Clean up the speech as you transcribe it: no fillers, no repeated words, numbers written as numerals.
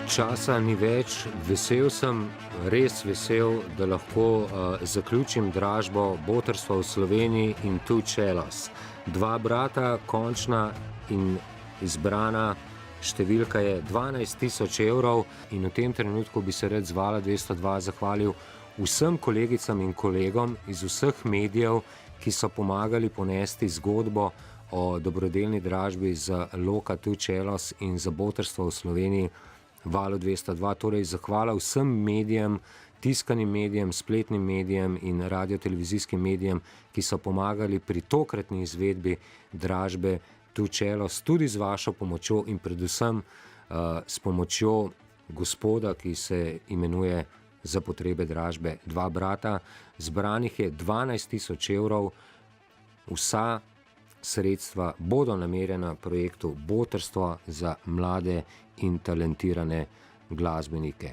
Časa ni več, vesel sem, res vesel, da lahko zaključim dražbo Botrstva v Sloveniji in Two Cellos. Dva brata, končna in izbrana številka je 12.000 evrov in v tem trenutku bi se rad z Vala 202 zahvalil vsem kolegicam in kolegom iz vseh medijev, ki so pomagali ponesti zgodbo o dobrodelni dražbi za Loka Two Cellos in za Botrstvo v Sloveniji Valu 202. Torej zahvala vsem medijem, tiskanim medijem, spletnim medijem in radiotelevizijskim medijem, ki so pomagali pri tokratni izvedbi dražbe Two Cellos, tudi z vašo pomočjo in predvsem s pomočjo gospoda, ki se imenuje za potrebe dražbe Dva brata. Zbranih je 12.000 evrov, vsa sredstva bodo namerjena projektu Botrstva za mlade in talentirane glasbenike.